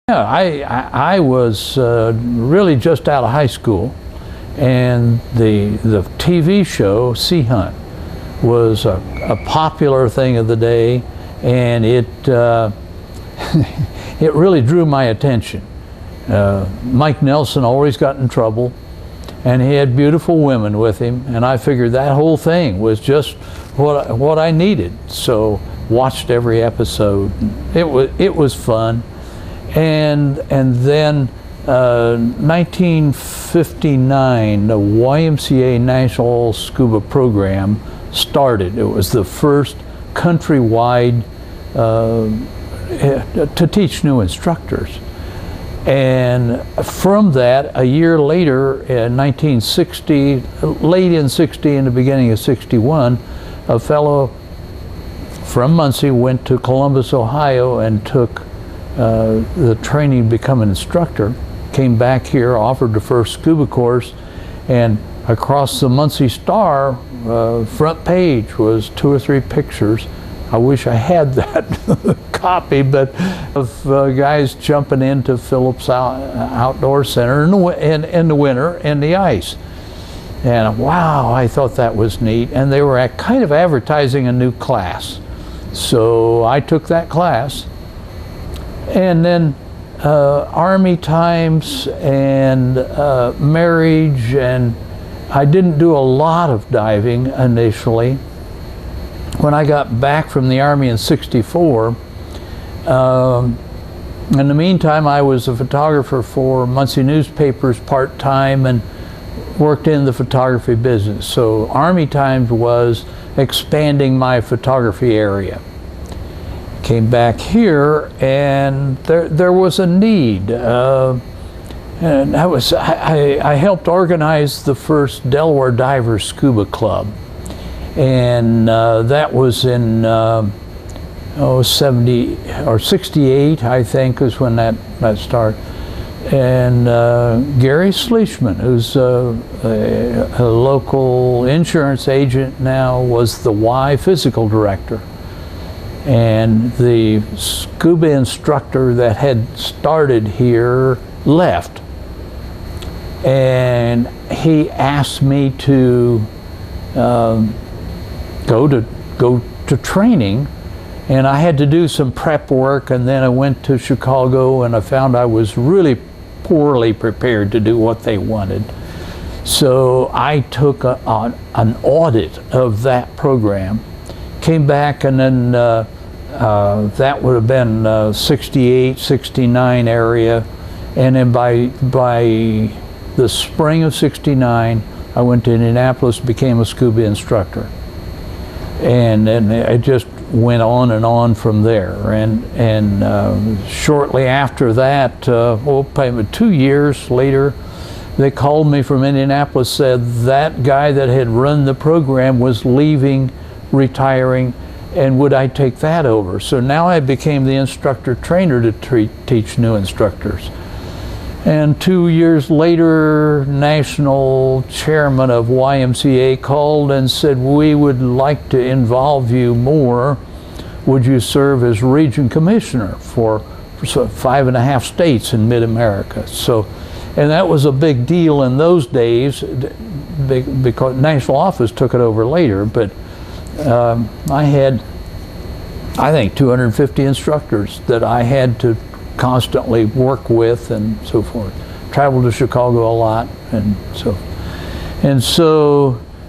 Yeah, I was really just out of high school, and the TV show Sea Hunt was a popular thing of the day, and it it really drew my attention. Mike Nelson always got in trouble, and he had beautiful women with him, and I figured that whole thing was just what I needed. So watched every episode. It was fun. And then 1959, the YMCA National Scuba Program started. It was the first countrywide to teach new instructors. And from that, a year later, in 1960, late in 60 and the beginning of 61, a fellow from Muncie went to Columbus, Ohio, and took the training to become an instructor, came back here, offered the first scuba course, and across the Muncie Star front page was 2 or 3 pictures. I wish I had that copy, but of guys jumping into Phillips Outdoor Center in the winter in the ice. And wow, I thought that was neat. And they were kind of advertising a new class. So I took that class. And then Army times and marriage, and I didn't do a lot of diving initially. When I got back from the Army in '64, in the meantime I was a photographer for Muncie newspapers part-time and worked in the photography business. So Army times was expanding my photography area. Came back here, and there was a need, and I helped organize the first Delaware Divers Scuba Club, and that was in 70 or 68, I think, is when that started. And Gary Schlichman, who's a local insurance agent now, was the Y physical director. And the scuba instructor that had started here left, and he asked me to go to training, and I had to do some prep work, and then I went to Chicago, and I found I was really poorly prepared to do what they wanted. So I took an audit of that program, came back, and then that would have been 68, 69 area, and then by the spring of 69, I went to Indianapolis, became a scuba instructor, and then it just went on and on from there. And shortly after that, probably 2 years later, they called me from Indianapolis, said that guy that had run the program was leaving, retiring, and would I take that over? So now I became the instructor trainer to teach new instructors. And 2 years later, national chairman of YMCA called and said, we would like to involve you more. Would you serve as region commissioner for 5.5 states in mid-America? So, and that was a big deal in those days, because national office took it over later, but I had, I think, 250 instructors that I had to constantly work with and so forth. Traveled to Chicago a lot, and so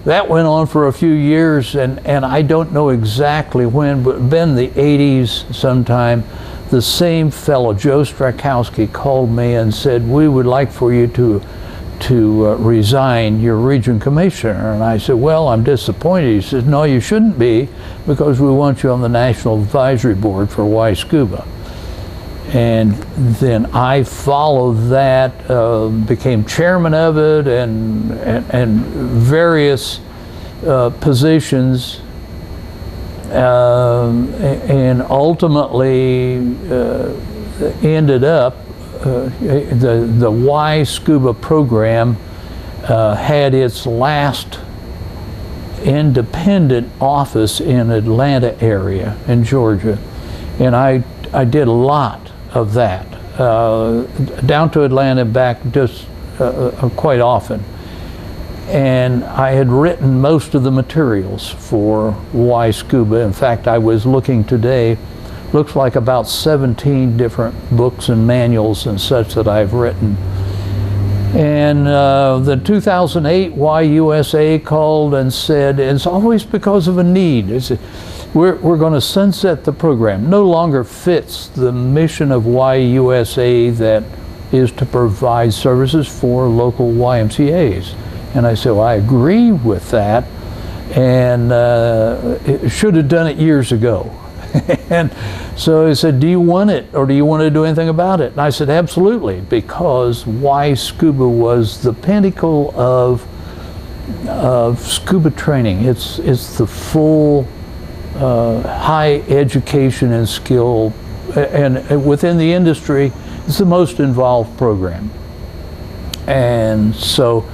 that went on for a few years, and I don't know exactly when, but in the 80s sometime, the same fellow, Joe Strakowski, called me and said, we would like for you to resign your region commissioner. And I said, well, I'm disappointed. He says, no, you shouldn't be, because we want you on the National Advisory Board for Y Scuba. And then I followed that, became chairman of it, and various positions, and ultimately ended up the Y Scuba program had its last independent office in Atlanta area in Georgia, and I did a lot of that. down to Atlanta and back just quite often. And I had written most of the materials for Why Scuba. In fact, I was looking today, looks like about 17 different books and manuals and such that I've written. And the 2008 Why USA called and said, it's always because of a need. We're going to sunset the program. No longer fits the mission of Why USA, that is to provide services for local YMCAs. And I said, well, I agree with that, and it should have done it years ago. And so he said, do you want it, or do you want to do anything about it? And I said, absolutely, because Why Scuba was the pinnacle of scuba training. It's the full high education and skill, and within the industry, it's the most involved program. And so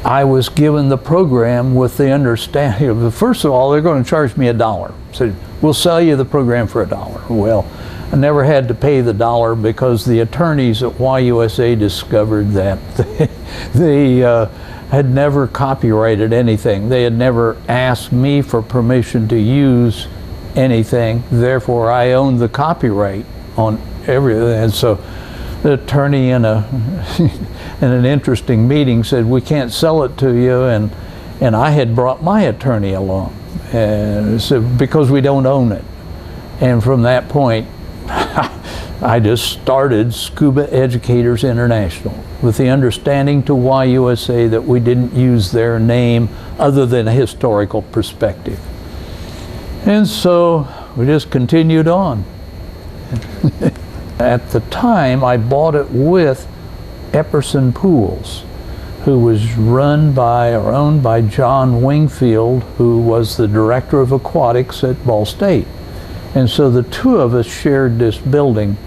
I was given the program with the understanding of, first of all, they're going to charge me $1. So we'll sell you the program for $1. Well, I never had to pay the $1 because the attorneys at YUSA discovered that they had never copyrighted anything. They had never asked me for permission to use anything. Therefore, I owned the copyright on everything. And so the attorney in an interesting meeting said, we can't sell it to you, and I had brought my attorney along, so, because we don't own it. And from that point, I just started Scuba Educators International with the understanding to YUSA that we didn't use their name other than a historical perspective. And so we just continued on. At the time, I bought it with Epperson Pools, who was run by or owned by John Wingfield, who was the director of aquatics at Ball State. And so the two of us shared this building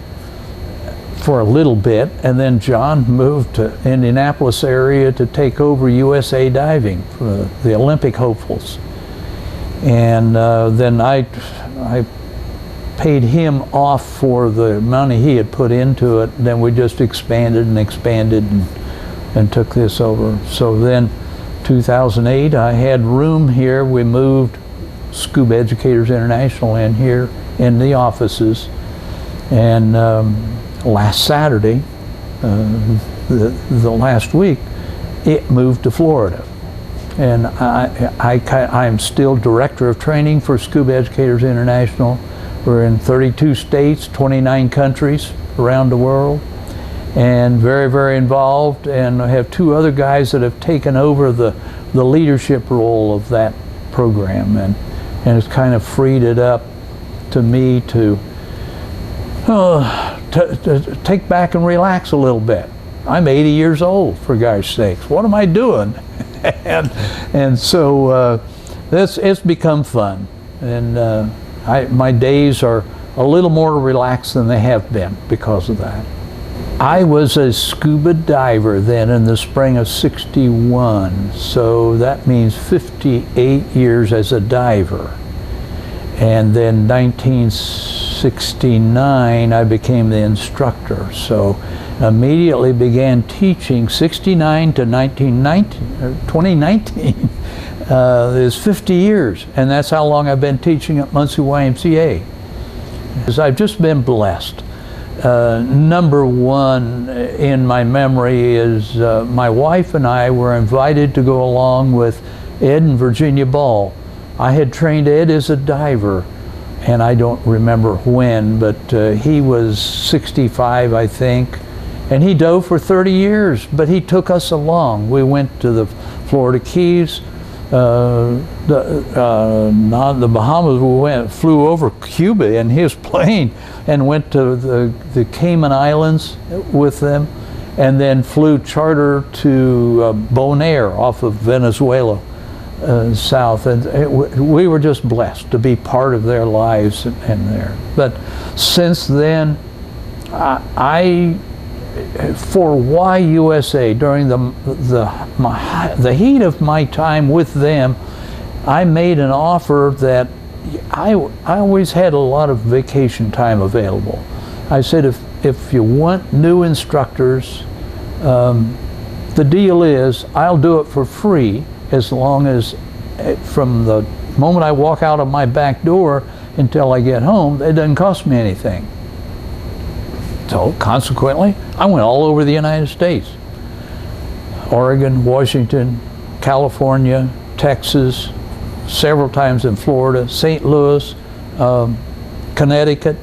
for a little bit, and then John moved to Indianapolis area to take over USA Diving for the Olympic hopefuls. And then I paid him off for the money he had put into it. Then we just expanded and expanded and took this over. So then 2008, I had room here. We moved Scuba Educators International in here in the offices. And last Saturday, the last week, it moved to Florida. And I'm still director of training for Scuba Educators International. We're in 32 states, 29 countries around the world, and very, very involved. And I have two other guys that have taken over the leadership role of that program, and it's kind of freed it up to me to take back and relax a little bit. I'm 80 years old, for gosh sakes. What am I doing? and so it's become fun, and my days are a little more relaxed than they have been because of that. I was a scuba diver then in the spring of '61, so that means 58 years as a diver. And then 1969, I became the instructor. So immediately began teaching. 69 to 2019 is 50 years, and that's how long I've been teaching at Muncie YMCA. Because I've just been blessed. Number one in my memory is my wife and I were invited to go along with Ed and Virginia Ball. I had trained Ed as a diver, and I don't remember when, but he was 65, I think, and he dove for 30 years, but he took us along. We went to the Florida Keys, not the Bahamas. We flew over Cuba in his plane and went to the Cayman Islands with them, and then flew charter to Bonaire off of Venezuela. South, and we were just blessed to be part of their lives and there. But since then, for YUSA, during the heat of my time with them, I made an offer that I always had a lot of vacation time available. I said, if you want new instructors, the deal is I'll do it for free as long as from the moment I walk out of my back door until I get home, it doesn't cost me anything. So consequently, I went all over the United States. Oregon, Washington, California, Texas, several times in Florida, St. Louis, Connecticut,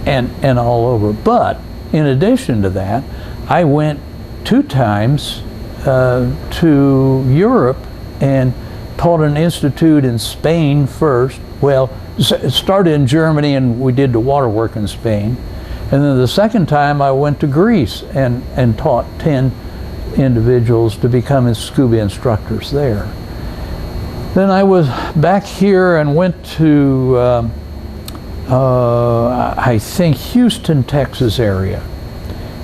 and all over. But in addition to that, I went 2 times to Europe and taught an institute in Spain first. Well, it started in Germany and we did the water work in Spain. And then the second time I went to Greece and taught 10 individuals to become SCUBA instructors there. Then I was back here and went to, I think, Houston, Texas area.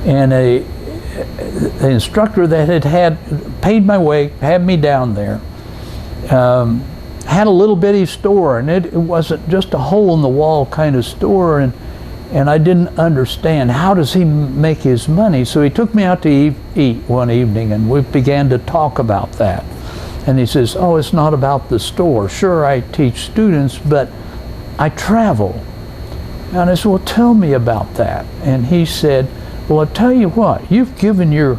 And an instructor that had paid my way, had me down there, had a little bitty store, and it wasn't just a hole in the wall kind of store, and I didn't understand how does he make his money. So he took me out to eat one evening, and we began to talk about that. And he says, oh, it's not about the store. Sure, I teach students, but I travel. And I said, well, tell me about that. And he said, well, I'll tell you what, you've given your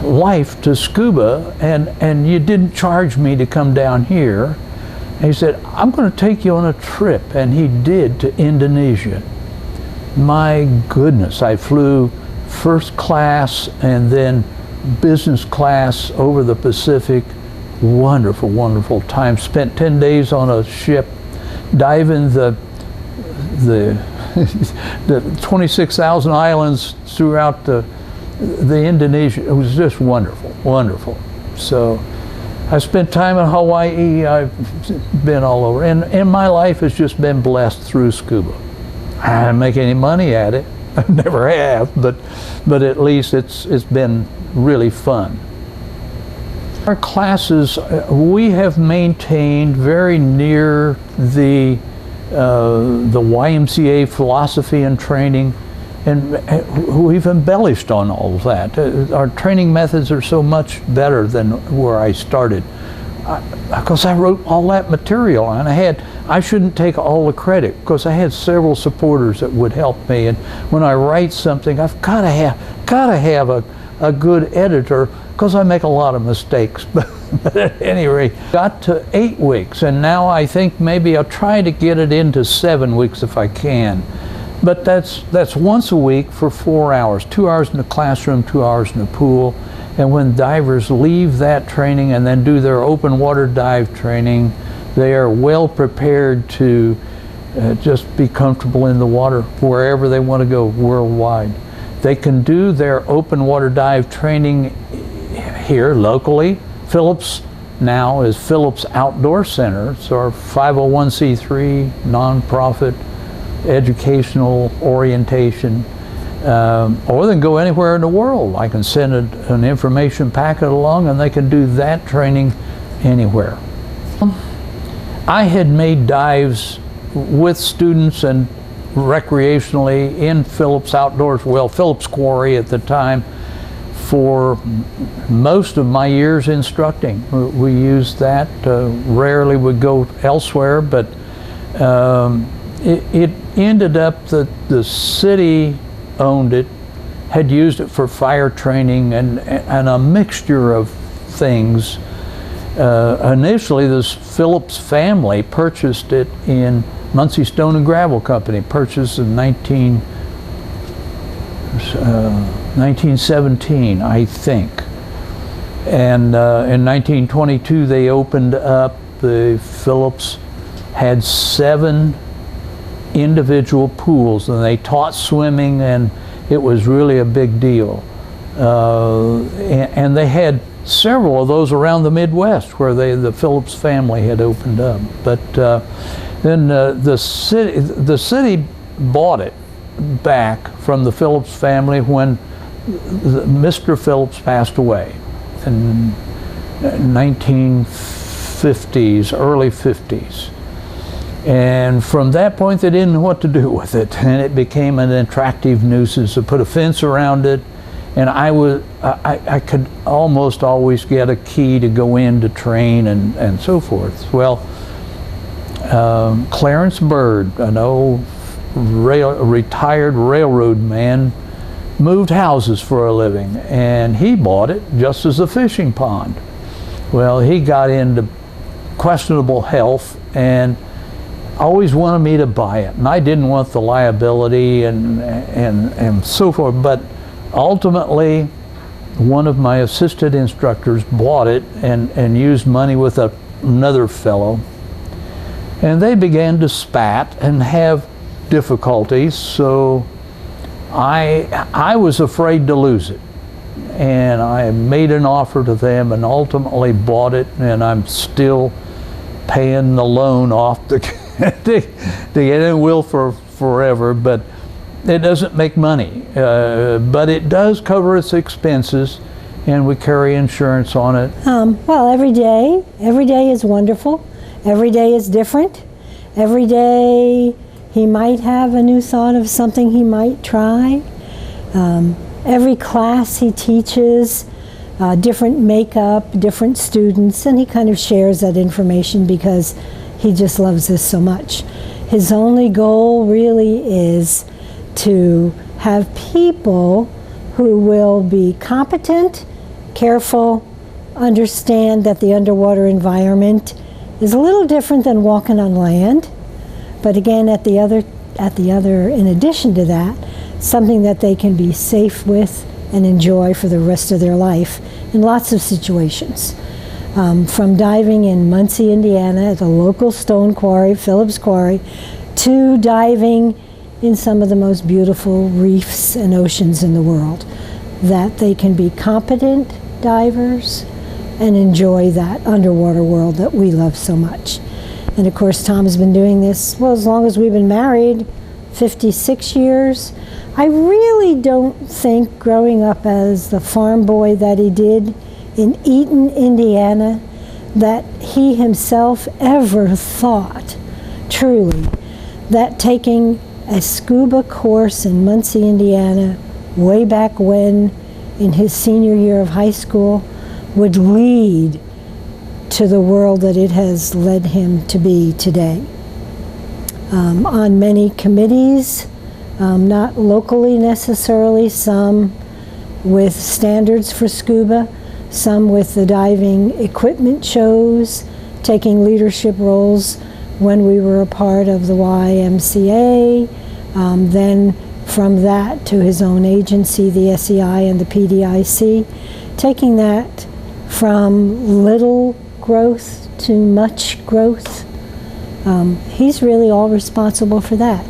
life to SCUBA, and you didn't charge me to come down here. And he said, I'm going to take you on a trip. And he did, to Indonesia. My goodness, I flew first class and then business class over the Pacific. Wonderful, wonderful time. Spent 10 days on a ship, diving the 26,000 islands throughout the Indonesia. It was just wonderful, wonderful. So I spent time in Hawaii. I've been all over, and my life has just been blessed through SCUBA. I didn't make any money at it. I never have, but at least it's been really fun. Our classes, we have maintained very near the YMCA philosophy and training, and we've embellished on all of that. Our training methods are so much better than where I started, because I wrote all that material, and I shouldn't take all the credit, because I had several supporters that would help me. And when I write something, I've got to have a good editor, because I make a lot of mistakes. But at any rate, got to 8 weeks, and now I think maybe I'll try to get it into 7 weeks if I can. But that's once a week for 4 hours, 2 hours in the classroom, 2 hours in the pool. And when divers leave that training and then do their open water dive training, they are well prepared to just be comfortable in the water wherever they want to go worldwide. They can do their open water dive training here locally. Phillips now is Phillips Outdoor Center. It's our 501c3 nonprofit educational orientation. Or they can go anywhere in the world. I can send an information packet along and they can do that training anywhere. I had made dives with students and recreationally in Phillips Outdoors, well, Phillips Quarry at the time, for most of my years instructing. We used that. Rarely would go elsewhere, but it ended up that the city owned it, had used it for fire training and a mixture of things. Initially, this Phillips family purchased it in Muncie Stone and Gravel Company, purchased in 1917, I think. And in 1922, they opened up. The Phillips had 7 individual pools, and they taught swimming, and it was really a big deal. And they had several of those around the Midwest where the Phillips family had opened up. But then the city bought it back from the Phillips family when Mr. Phillips passed away in 1950s, early 50s. And from that point, they didn't know what to do with it, and it became an attractive nuisance. To put a fence around it, and I could almost always get a key to go in to train and so forth. Well, Clarence Bird, an old retired railroad man, moved houses for a living, and he bought it just as a fishing pond. Well, he got into questionable health and always wanted me to buy it, and I didn't want the liability and so forth. But ultimately, one of my assistant instructors bought it and used money with another fellow, and they began to spat and have difficulties. So I was afraid to lose it, and I made an offer to them and ultimately bought it, and I'm still paying the loan off to get it, will for forever, but it doesn't make money, but it does cover its expenses, and we carry insurance on it. Well, every day is wonderful. Every day is different. Every day he might have a new thought of something he might try. Every class he teaches, different makeup, different students, and he kind of shares that information because he just loves this so much. His only goal really is to have people who will be competent, careful, understand that the underwater environment is a little different than walking on land, but again, in addition to that, something that they can be safe with and enjoy for the rest of their life in lots of situations. From diving in Muncie, Indiana at the local stone quarry, Phillips Quarry, to diving in some of the most beautiful reefs and oceans in the world, that they can be competent divers and enjoy that underwater world that we love so much. And of course, Tom has been doing this, well, as long as we've been married, 56 years. I really don't think, growing up as the farm boy that he did in Eaton, Indiana, that he himself ever thought, truly, that taking a scuba course in Muncie, Indiana, way back when, in his senior year of high school, would lead to the world that it has led him to be today. On many committees, not locally necessarily, some with standards for scuba, some with the diving equipment shows, taking leadership roles when we were a part of the YMCA, then from that to his own agency, the SEI and the PDIC, taking that from little growth to much growth. He's really all responsible for that.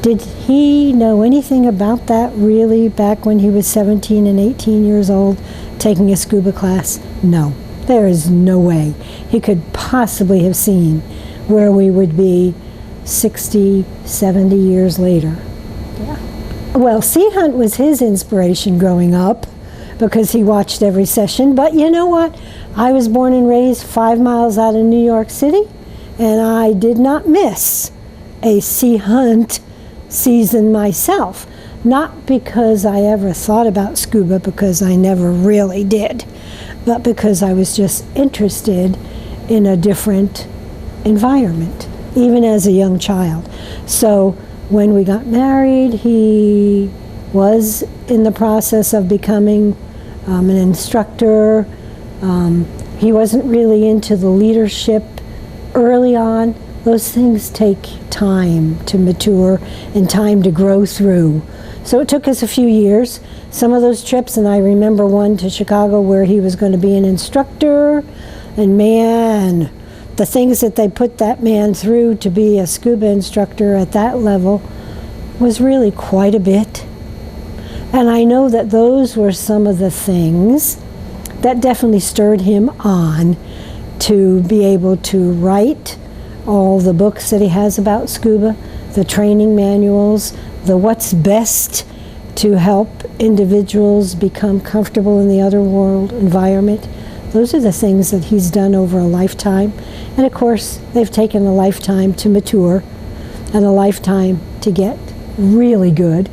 Did he know anything about that really back when he was 17 and 18 years old taking a scuba class? No. There is no way he could possibly have seen where we would be 60, 70 years later. Yeah. Well, Sea Hunt was his inspiration growing up because he watched every session. But you know what? I was born and raised 5 miles out of New York City, and I did not miss a Sea Hunt season myself. Not because I ever thought about scuba, because I never really did, but because I was just interested in a different environment, even as a young child. So when we got married, he was in the process of becoming an instructor. He wasn't really into the leadership early on. Those things take time to mature and time to grow through. So it took us a few years. Some of those trips, and I remember one to Chicago where he was going to be an instructor, and man, the things that they put that man through to be a scuba instructor at that level was really quite a bit. And I know that those were some of the things that definitely stirred him on to be able to write all the books that he has about scuba, the training manuals, the what's best to help individuals become comfortable in the underworld environment. Those are the things that he's done over a lifetime. And of course, they've taken a lifetime to mature and a lifetime to get really good.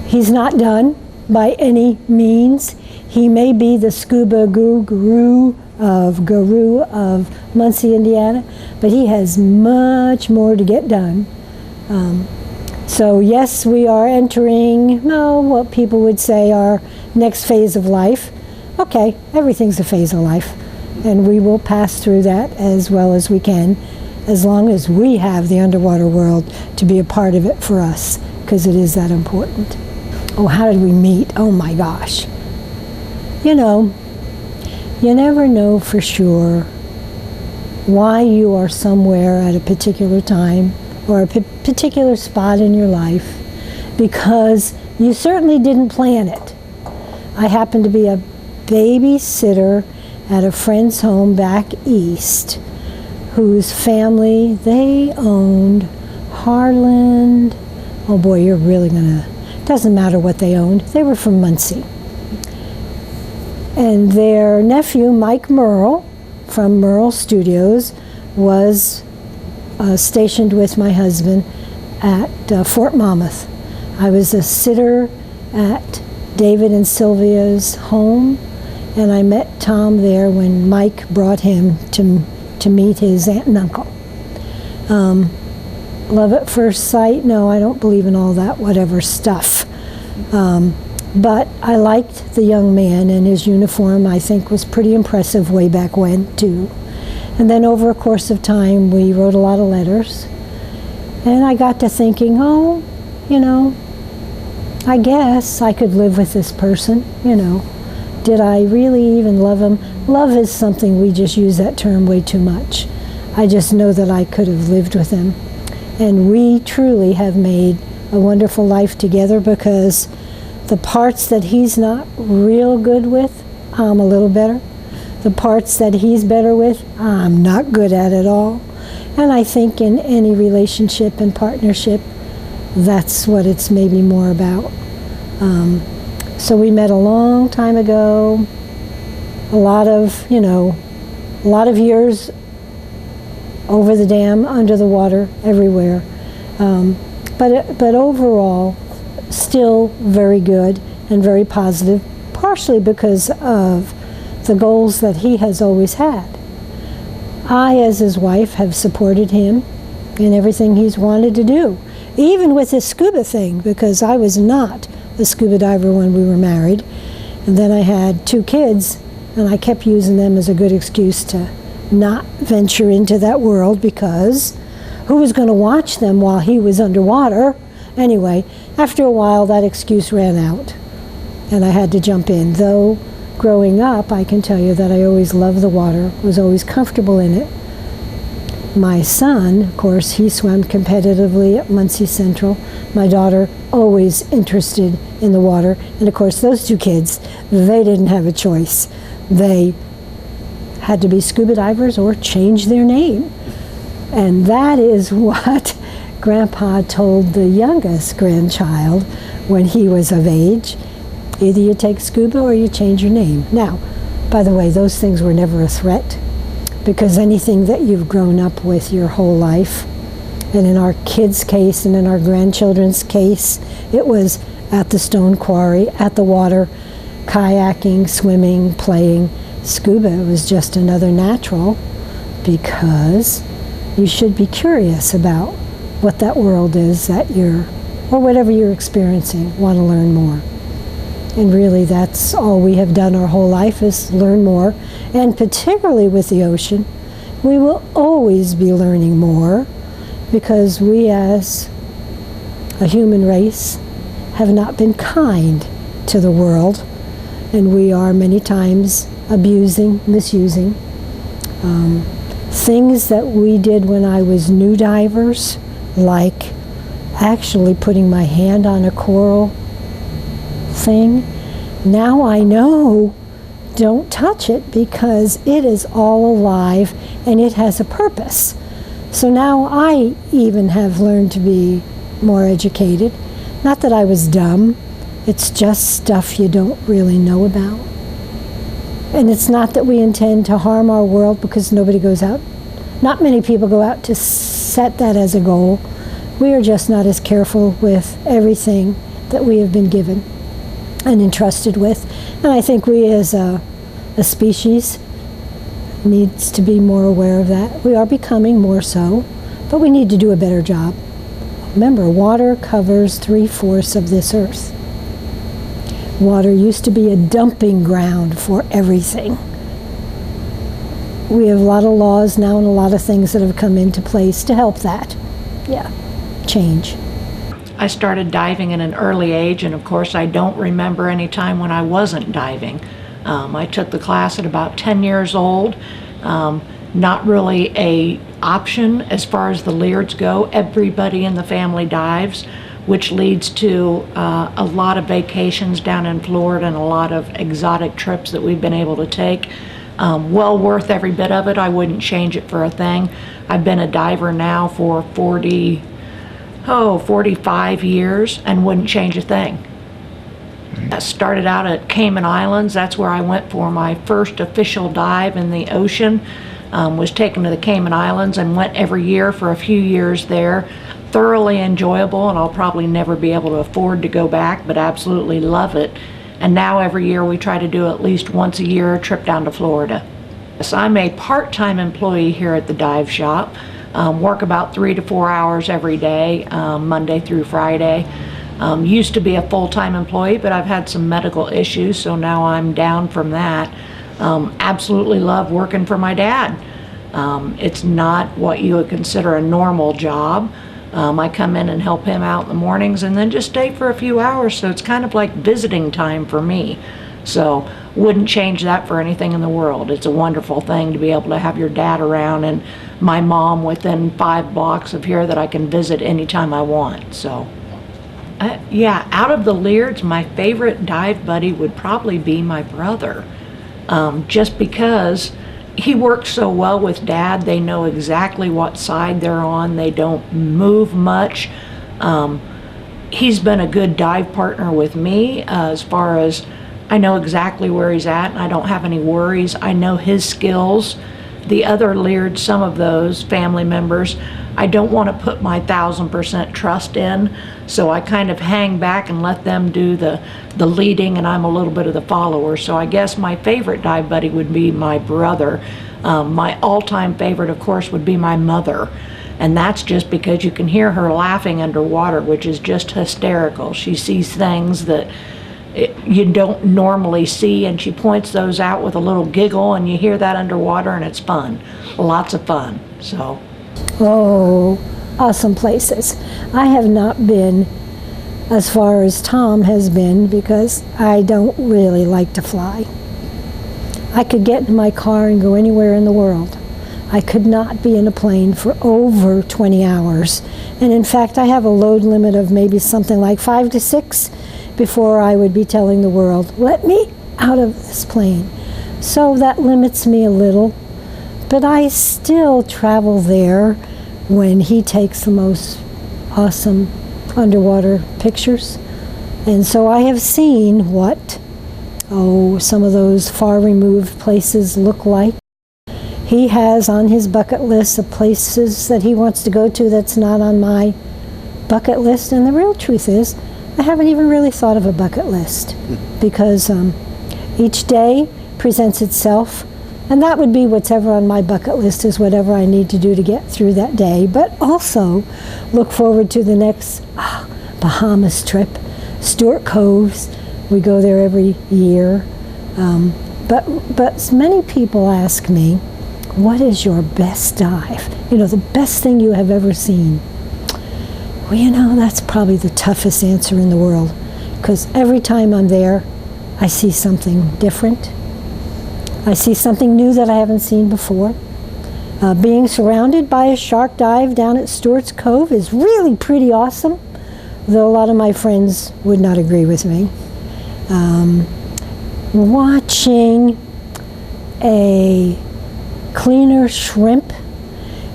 He's not done by any means. He may be the scuba guru of Muncie, Indiana, but he has much more to get done. So yes, we are entering, what people would say our next phase of life. Okay, everything's a phase of life, and we will pass through that as well as we can, as long as we have the underwater world to be a part of it for us, because it is that important. Oh, how did we meet? Oh my gosh. You know, you never know for sure why you are somewhere at a particular time or a particular spot in your life, because you certainly didn't plan it. I happened to be a babysitter at a friend's home back east, whose family, they owned Harland. Oh boy, you're really gonna, doesn't matter what they owned. They were from Muncie. And their nephew, Mike Merle, from Merle Studios, was stationed with my husband at Fort Monmouth. I was a sitter at David and Sylvia's home, and I met Tom there when Mike brought him to meet his aunt and uncle. Love at first sight? No, I don't believe in all that whatever stuff. But I liked the young man, and his uniform I think was pretty impressive way back when too. And then over a course of time we wrote a lot of letters, and I got to thinking, oh, you know, I guess I could live with this person, you know. Did I really even love him? Love is something we just use that term way too much. I just know that I could have lived with him. And we truly have made a wonderful life together, because the parts that he's not real good with, I'm a little better. The parts that he's better with, I'm not good at all. And I think in any relationship and partnership, that's what it's maybe more about. So we met a long time ago, a lot of years over the dam, under the water, everywhere. But overall, still very good and very positive, partially because of the goals that he has always had. I, as his wife, have supported him in everything he's wanted to do, even with this scuba thing, because I was not a scuba diver when we were married. And then I had 2 kids, and I kept using them as a good excuse to not venture into that world, because who was going to watch them while he was underwater? Anyway, after a while that excuse ran out, and I had to jump in. Though growing up, I can tell you that I always loved the water, was always comfortable in it. My son, of course, he swam competitively at Muncie Central. My daughter, always interested in the water. And of course, those 2 kids, they didn't have a choice. They had to be scuba divers or change their name. And that is what Grandpa told the youngest grandchild when he was of age. Either you take scuba or you change your name. Now, by the way, those things were never a threat, because anything that you've grown up with your whole life, and in our kids' case and in our grandchildren's case, it was at the stone quarry, at the water, kayaking, swimming, playing. Scuba was just another natural, because you should be curious about what that world is that or whatever you're experiencing, want to learn more. And really, that's all we have done our whole life, is learn more. And particularly with the ocean, we will always be learning more, because we as a human race have not been kind to the world, and we are many times abusing, misusing. Things that we did when I was new divers, like actually putting my hand on a coral thing. Now I know, don't touch it, because it is all alive and it has a purpose. So now I even have learned to be more educated. Not that I was dumb, it's just stuff you don't really know about. And it's not that we intend to harm our world, because nobody goes out. Not many people go out to set that as a goal. We are just not as careful with everything that we have been given and entrusted with. And I think we as a species needs to be more aware of that. We are becoming more so, but we need to do a better job. Remember, water covers 3/4 of this earth. Water used to be a dumping ground for everything. We have a lot of laws now and a lot of things that have come into place to help that. Yeah, change. I started diving at an early age, and of course I don't remember any time when I wasn't diving. I took the class at about 10 years old. Not really a option as far as the Leairds go. Everybody in the family dives, which leads to a lot of vacations down in Florida and a lot of exotic trips that we've been able to take. Well worth every bit of it. I wouldn't change it for a thing. I've been a diver now for 45 years and wouldn't change a thing. I started out at Cayman Islands. That's where I went for my first official dive in the ocean. Was taken to the Cayman Islands and went every year for a few years there. Thoroughly enjoyable, and I'll probably never be able to afford to go back, but absolutely love it. And now every year we try to do at least once a year a trip down to Florida. So I'm a part-time employee here at the dive shop. Work about 3 to 4 hours every day, Monday through Friday. Used to be a full-time employee, but I've had some medical issues, so now I'm down from that. Absolutely love working for my dad. It's not what you would consider a normal job. I come in and help him out in the mornings and then just stay for a few hours, so it's kind of like visiting time for me. So wouldn't change that for anything in the world. It's a wonderful thing to be able to have your dad around and my mom within 5 blocks of here that I can visit anytime I want. So yeah, out of the Leairds, my favorite dive buddy would probably be my brother. Just because he works so well with Dad. They know exactly what side they're on. They don't move much. He's been a good dive partner with me as far as I know exactly where he's at and I don't have any worries. I know his skills. The other Leairds, some of those family members, I don't want to put my 1000% trust in, so I kind of hang back and let them do the leading, and I'm a little bit of the follower. So I guess my favorite dive buddy would be my brother. My all-time favorite, of course, would be my mother, and that's just because you can hear her laughing underwater, which is just hysterical. She sees things that you don't normally see, and she points those out with a little giggle, and you hear that underwater, and it's fun. Lots of fun. So. Oh, awesome places. I have not been as far as Tom has been because I don't really like to fly. I could get in my car and go anywhere in the world. I could not be in a plane for over 20 hours. And in fact, I have a load limit of maybe something like 5 to 6 before I would be telling the world, let me out of this plane. So that limits me a little. But I still travel there when he takes the most awesome underwater pictures. And so I have seen what, some of those far removed places look like. He has on his bucket list of places that he wants to go to that's not on my bucket list. And the real truth is, I haven't even really thought of a bucket list because each day presents itself. And that would be whatever on my bucket list is whatever I need to do to get through that day. But also look forward to the next Bahamas trip, Stewart Coves. We go there every year. But many people ask me, what is your best dive? You know, the best thing you have ever seen. Well, you know, that's probably the toughest answer in the world because every time I'm there, I see something different. I see something new that I haven't seen before. Being surrounded by a shark dive down at Stewart's Cove is really pretty awesome, though a lot of my friends would not agree with me. Watching a cleaner shrimp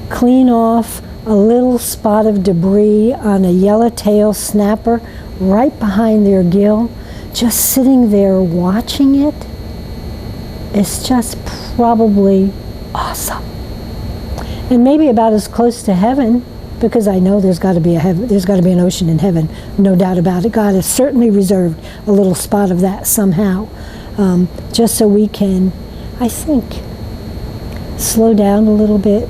clean off a little spot of debris on a yellowtail snapper right behind their gill, just sitting there watching it. is just probably awesome. And maybe about as close to heaven, because I know there's got to be an ocean in heaven, no doubt about it. God has certainly reserved a little spot of that somehow, just so we can, I think, slow down a little bit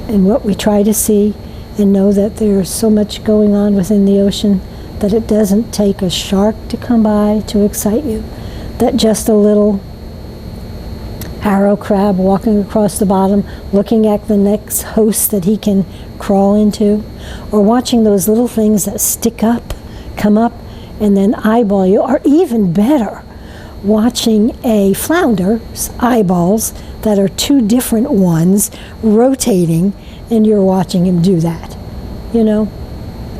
in what we try to see and know that there's so much going on within the ocean that it doesn't take a shark to come by to excite you, that just a little arrow crab walking across the bottom, looking at the next host that he can crawl into, or watching those little things that stick up, come up, and then eyeball you, or even better, watching a flounder's eyeballs that are two different ones rotating, and you're watching him do that. You know,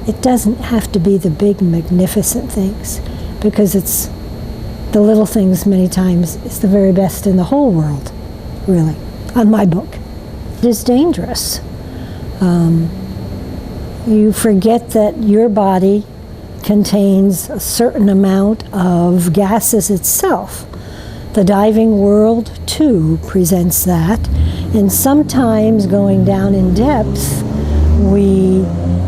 it doesn't have to be the big, magnificent things, because it's the little things many times is the very best in the whole world, really, on my book. It is dangerous. You forget that your body contains a certain amount of gases itself. The diving world, too, presents that. And sometimes going down in depth, we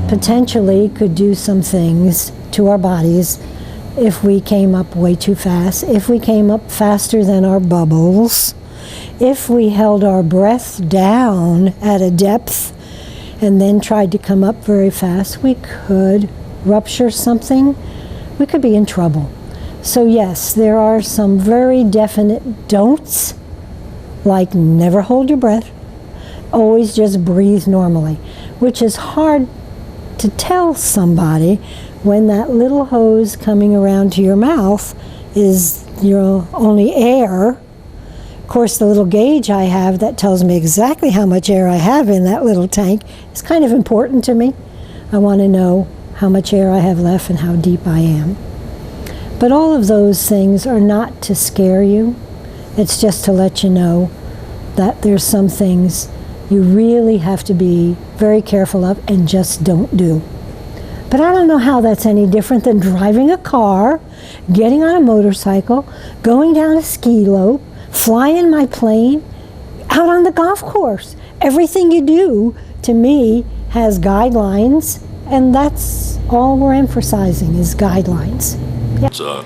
potentially could do some things to our bodies if we came up way too fast, if we came up faster than our bubbles, if we held our breath down at a depth and then tried to come up very fast, we could rupture something. We could be in trouble. So yes, there are some very definite don'ts, like never hold your breath, always just breathe normally, which is hard to tell somebody when that little hose coming around to your mouth is your only air. Of course, the little gauge I have that tells me exactly how much air I have in that little tank is kind of important to me. I want to know how much air I have left and how deep I am. But all of those things are not to scare you. It's just to let you know that there's some things you really have to be very careful of and just don't do. But I don't know how that's any different than driving a car, getting on a motorcycle, going down a ski slope, flying my plane, out on the golf course. Everything you do, to me, has guidelines, and that's all we're emphasizing is guidelines. Yeah.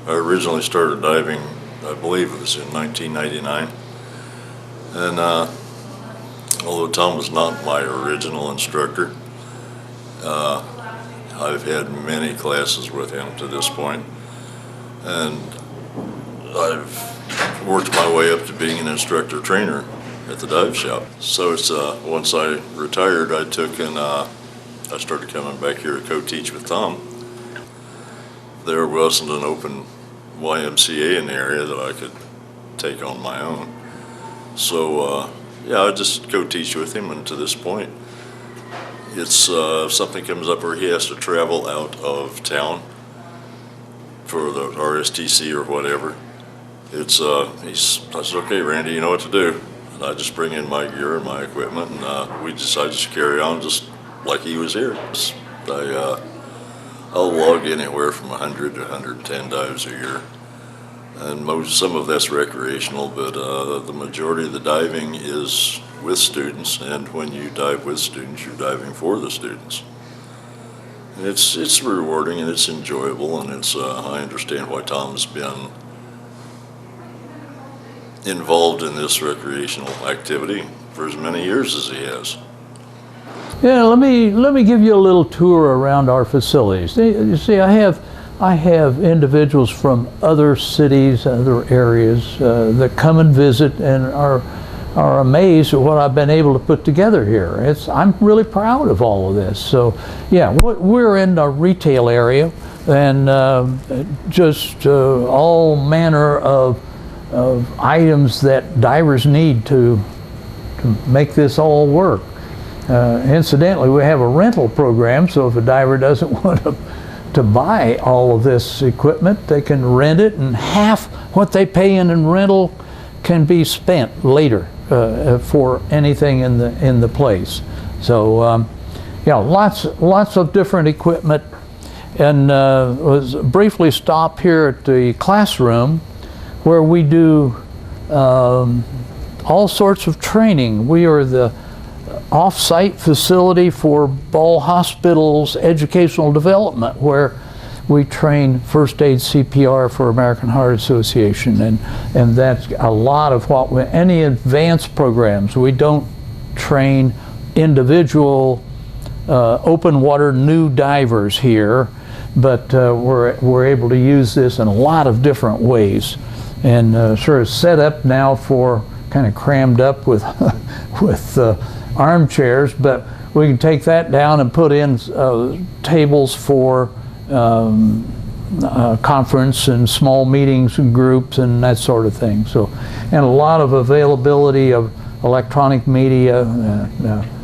I originally started diving, I believe it was in 1999, and although Tom was not my original instructor, I've had many classes with him to this point, and I've worked my way up to being an instructor trainer at the dive shop. So it's once I retired, I took and I started coming back here to co-teach with Tom. There wasn't an open YMCA in the area that I could take on my own. So yeah, I just co-teach with him, and to this point, it's if something comes up where he has to travel out of town for the RSTC or whatever, it's I said, okay, Randy, you know what to do. And I just bring in my gear and my equipment, and we decide to carry on just like he was here. I'll log anywhere from 100 to 110 dives a year, and some of that's recreational, but the majority of the diving is with students, and when you dive with students, you're diving for the students. And it's rewarding and it's enjoyable, and it's I understand why Tom's been involved in this recreational activity for as many years as he has. Yeah, let me give you a little tour around our facilities. You see, I have individuals from other cities, other areas that come and visit and are amazed at what I've been able to put together here. I'm really proud of all of this. So, yeah, we're in the retail area, and just all manner of items that divers need to make this all work. Incidentally, we have a rental program, so if a diver doesn't want to buy all of this equipment, they can rent it, and half what they pay in rental can be spent later for anything in the place. So yeah, lots of different equipment, and was briefly stop here at the classroom where we do all sorts of training. We are the off-site facility for Ball Hospital's educational development, where we train first aid CPR for American Heart Association, and that's a lot of what any advanced programs. We don't train individual open water new divers here, but we're able to use this in a lot of different ways, and sort of set up now for kind of crammed up with with armchairs, but we can take that down and put in tables for conference and small meetings and groups and that sort of thing. So, and a lot of availability of electronic media,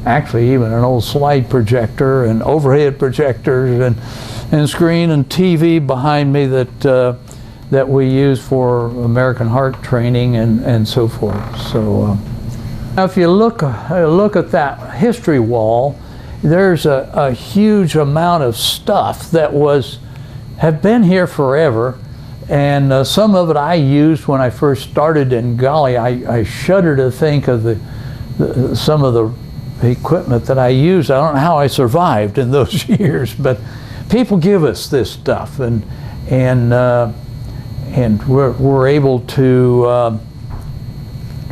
actually even an old slide projector and overhead projectors and screen and TV behind me that we use for American Heart training and so forth. So now if you look at that history wall, there's a huge amount of stuff that have been here forever, and some of it I used when I first started, and golly, I shudder to think of some of the equipment that I used. I don't know how I survived in those years, but people give us this stuff, and we're able to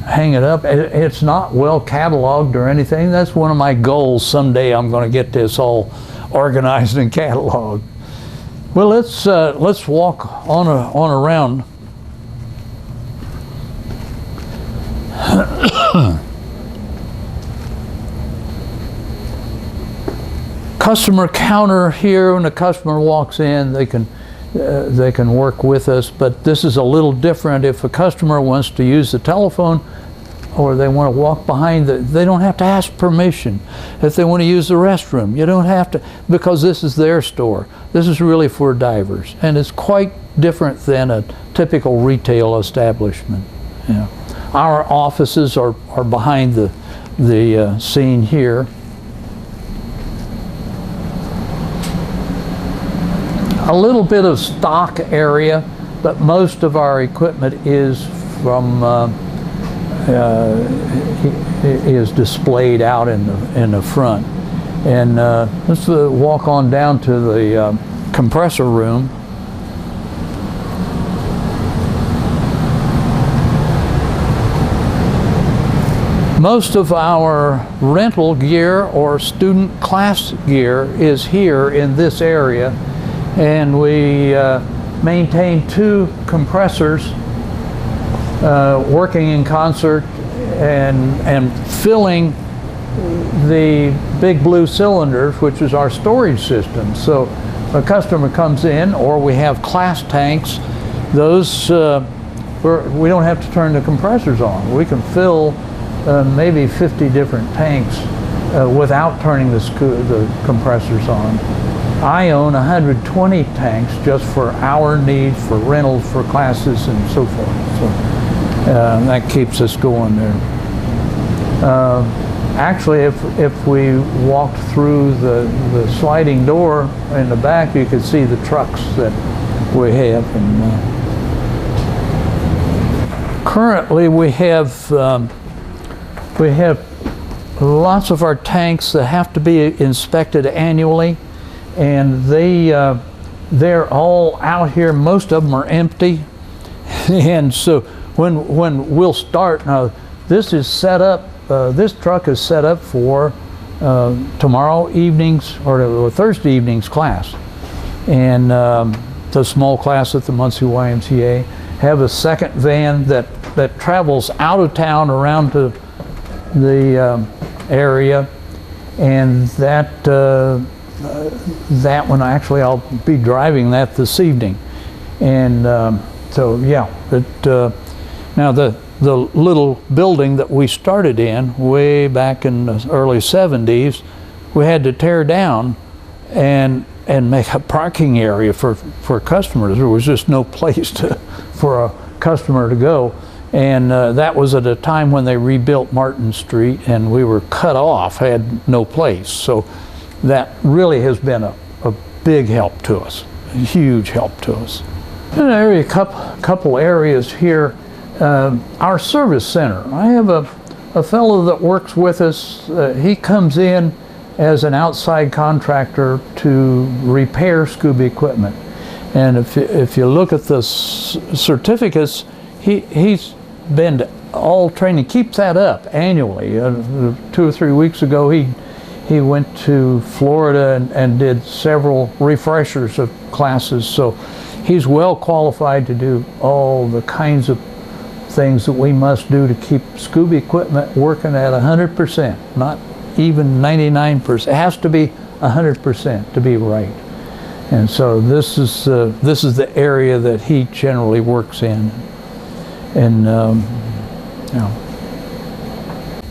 hang it up. It's not well cataloged or anything. That's one of my goals. Someday I'm going to get this all organized and cataloged. Well, let's walk on around. Customer counter here. When the customer walks in, they can work with us, but this is a little different. If a customer wants to use the telephone or they want to walk behind, they don't have to ask permission. If they want to use the restroom, you don't have to, because this is their store. This is really for divers, and it's quite different than a typical retail establishment. Yeah. Our offices are behind the scene here. A little bit of stock area, but most of our equipment is is displayed out in the front. And let's walk on down to the compressor room. Most of our rental gear or student class gear is here in this area. And we maintain 2 compressors working in concert and filling the big blue cylinders, which is our storage system. So a customer comes in, or we have class tanks, those we don't have to turn the compressors on. We can fill maybe 50 different tanks without turning the compressors on. I own 120 tanks just for our need for rentals for classes and so forth. So that keeps us going there. Actually, if we walked through the sliding door in the back, you could see the trucks that we have. And currently, we have lots of our tanks that have to be inspected annually. And they're all out here. Most of them are empty. And so when we'll start, now this is set up, this truck is set up for tomorrow evening's or Thursday evening's class. And the small class at the Muncie YMCA have a second van that travels out of town around to the area, and that one, actually I'll be driving that this evening. And so yeah, now the little building that we started in way back in the early 70s, we had to tear down and make a parking area for customers. There was just no place for a customer to go. And that was at a time when they rebuilt Martin Street, and we were cut off, had no place. So that really has been a big help to us, a huge help to us. In an area, couple areas here, our service center. I have a fellow that works with us. He comes in as an outside contractor to repair scuba equipment. And if you look at the certificates, he's been to all training, keeps that up annually. 2 or 3 weeks ago, he went to Florida and did several refreshers of classes. So he's well qualified to do all the kinds of things that we must do to keep scuba equipment working at 100%, not even 99%. It has to be 100% to be right. And so this is the area that he generally works in. And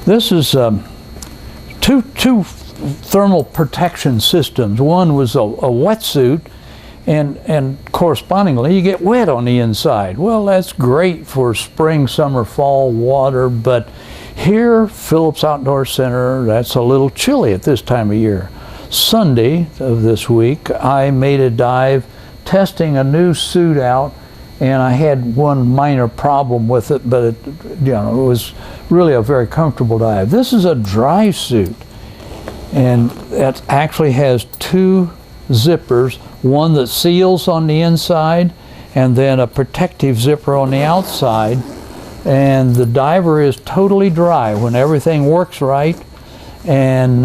this is two thermal protection systems. One was a wetsuit, and correspondingly you get wet on the inside. Well, that's great for spring, summer, fall water, but here, Phillips Outdoor Center, that's a little chilly at this time of year. Sunday of this week, I made a dive testing a new suit out, and I had one minor problem with it, but it was really a very comfortable dive. This is a dry suit, and it actually has 2 zippers, one that seals on the inside and then a protective zipper on the outside, and the diver is totally dry when everything works right. And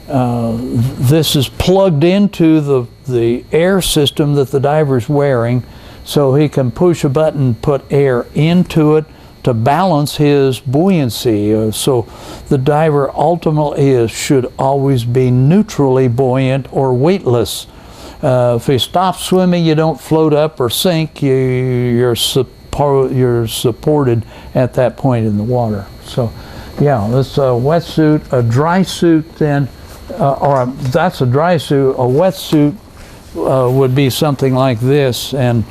this is plugged into the air system that the diver's wearing, so he can push a button, put air into it to balance his buoyancy. So the diver ultimately should always be neutrally buoyant or weightless. If he stops swimming, you don't float up or sink. You're supported at that point in the water. So yeah, that's a wetsuit. A dry suit then, that's a dry suit. A wetsuit would be something like this, and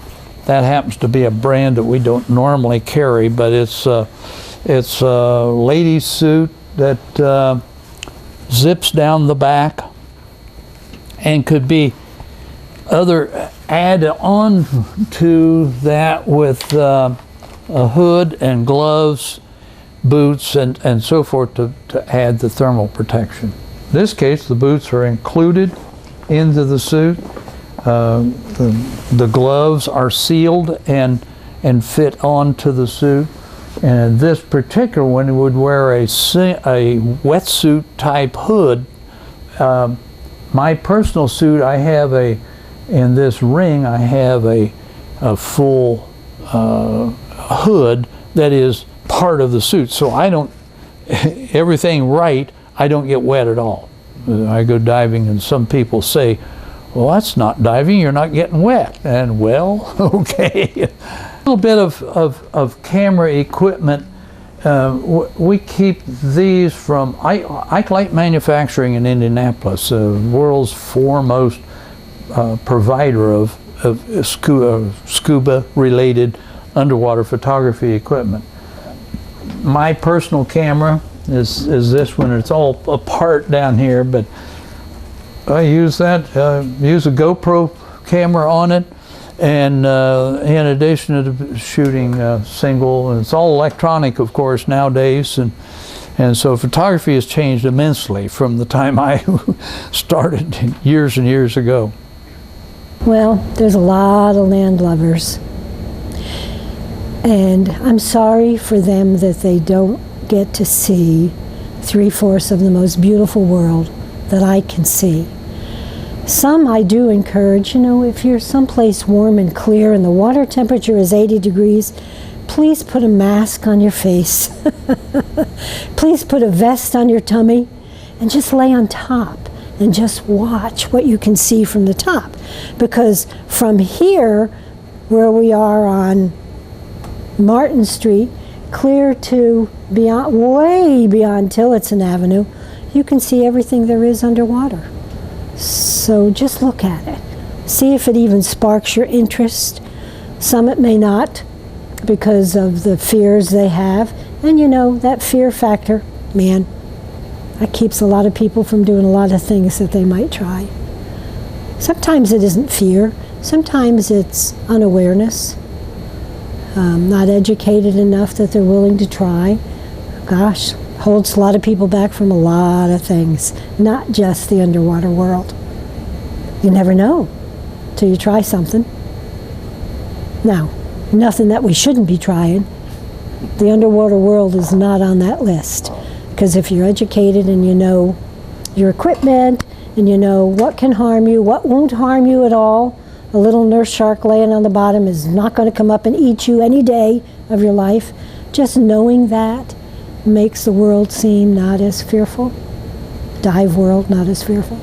that happens to be a brand that we don't normally carry, but it's a ladies' suit that zips down the back and could be add on to that with a hood and gloves, boots, and so forth to add the thermal protection. In this case, the boots are included into the suit. The gloves are sealed and fit onto the suit. And this particular one would wear a wetsuit type hood. My personal suit, I have in this ring, I have a full hood that is part of the suit. So I don't, everything right, I don't get wet at all. I go diving and some people say, well, that's not diving, you're not getting wet. And well, okay. A little bit of camera equipment. We keep these from Ike Manufacturing in Indianapolis, the world's foremost provider of scuba related underwater photography equipment. My personal camera is this one. It's all apart down here, but I use that, use a GoPro camera on it, and in addition to shooting single, and it's all electronic of course nowadays, and so photography has changed immensely from the time I started years and years ago. Well, there's a lot of landlubbers, and I'm sorry for them that they don't get to see 3/4 of the most beautiful world that I can see. Some I do encourage, if you're someplace warm and clear and the water temperature is 80 degrees, please put a mask on your face. Please put a vest on your tummy and just lay on top and just watch what you can see from the top. Because from here, where we are on Martin Street, clear to beyond, way beyond Tillotson Avenue, you can see everything there is underwater. So just look at it. See if it even sparks your interest. Some it may not, because of the fears they have. And that fear factor, man, that keeps a lot of people from doing a lot of things that they might try. Sometimes it isn't fear. Sometimes it's unawareness. not educated enough that they're willing to try. Gosh, holds a lot of people back from a lot of things, not just the underwater world. You never know till you try something. Now, nothing that we shouldn't be trying. The underwater world is not on that list, because if you're educated and you know your equipment and you know what can harm you, what won't harm you at all, a little nurse shark laying on the bottom is not going to come up and eat you any day of your life. Just knowing that makes the world seem not as fearful. Dive world not as fearful.